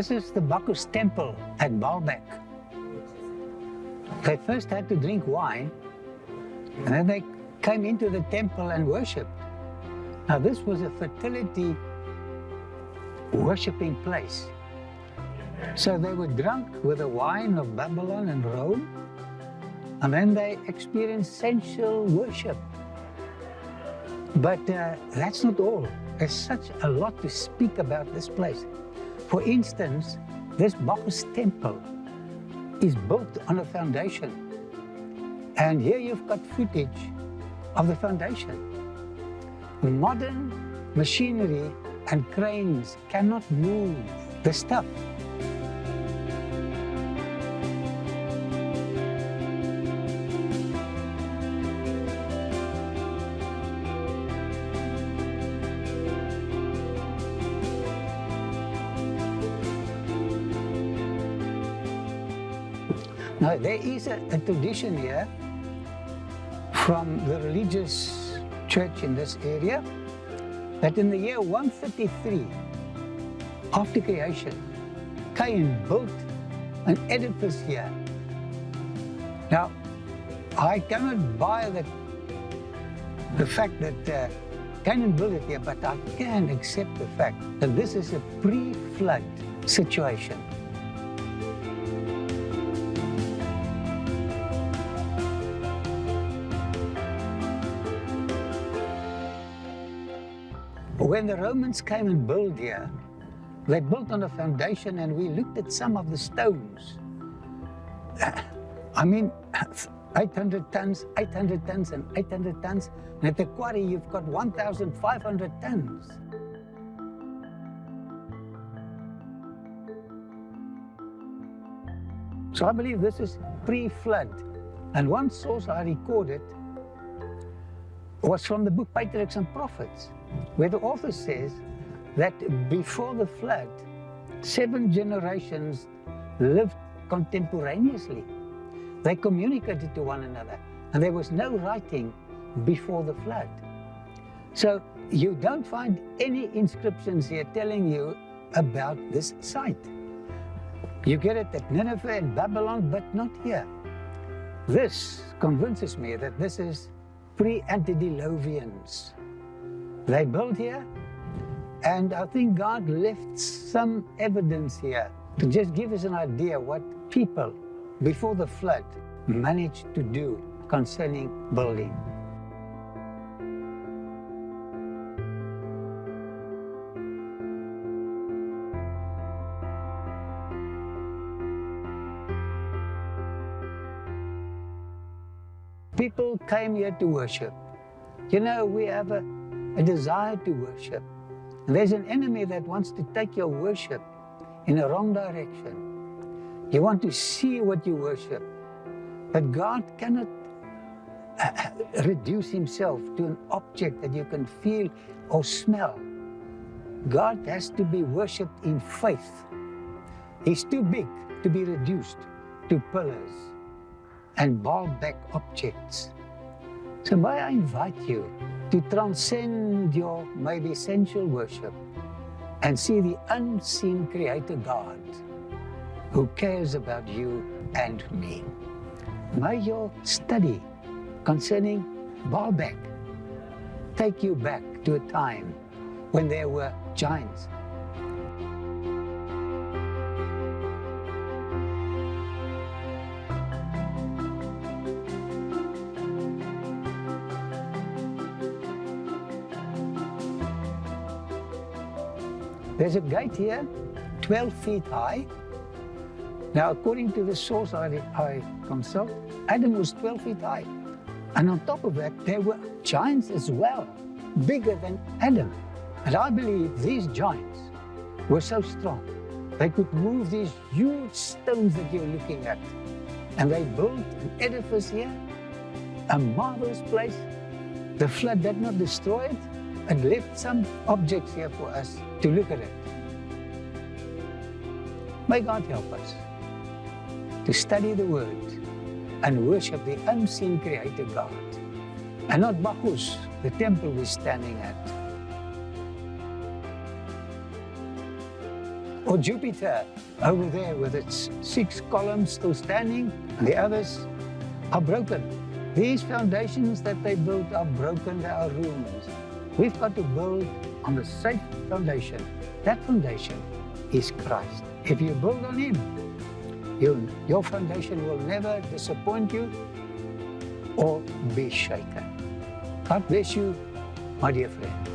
This is the Bacchus temple at Baalbek. They first had to drink wine, and then they came into the temple and worshipped. Now this was a fertility worshipping place. So they were drunk with the wine of Babylon and Rome, and then they experienced sensual worship. But that's not all. There's such a lot to speak about this place. For instance, this Bacchus temple is built on a foundation. And here you've got footage of the foundation. Modern machinery and cranes cannot move the stuff. Now, there is a tradition here from the religious church in this area that in the year 133 after creation, Cain built an edifice here. Now, I cannot buy the fact that Cain built it here, but I can accept the fact that this is a pre-flood situation. When the Romans came and built here, they built on a foundation, and we looked at some of the stones. I mean, 800 tons, 800 tons, and 800 tons. And at the quarry, you've got 1,500 tons. So I believe this is pre-flood. And one source I recorded was from the book Patriarchs and Prophets, where the author says that before the flood, 7 generations lived contemporaneously. They communicated to one another, and there was no writing before the flood. So you don't find any inscriptions here telling you about this site. You get it at Nineveh and Babylon, but not here. This convinces me that this is pre-antediluvians. They built here, and I think God left some evidence here to just give us an idea what people before the flood managed to do concerning building. People came here to worship. You know, we have a desire to worship. And there's an enemy that wants to take your worship in a wrong direction. You want to see what you worship. But God cannot reduce himself to an object that you can feel or smell. God has to be worshipped in faith. He's too big to be reduced to pillars and Baalbek objects. So may I invite you to transcend your maybe sensual worship and see the unseen Creator God who cares about you and me. May your study concerning Baalbek take you back to a time when there were giants. There's a gate here, 12 feet high. Now, according to the source I consult, Adam was 12 feet high. And on top of that, there were giants as well, bigger than Adam. And I believe these giants were so strong, they could move these huge stones that you're looking at. And they built an edifice here, a marvelous place. The flood did not destroy it. It left some objects here for us to look at it. May God help us to study the Word and worship the unseen Creator God, and not Bacchus, the temple we're standing at. Or Jupiter over there with its 6 columns still standing, and the others are broken. These foundations that they built are broken, they are ruins. We've got to build on the safe foundation. That foundation is Christ. If you build on Him, your foundation will never disappoint you or be shaken. God bless you, my dear friends.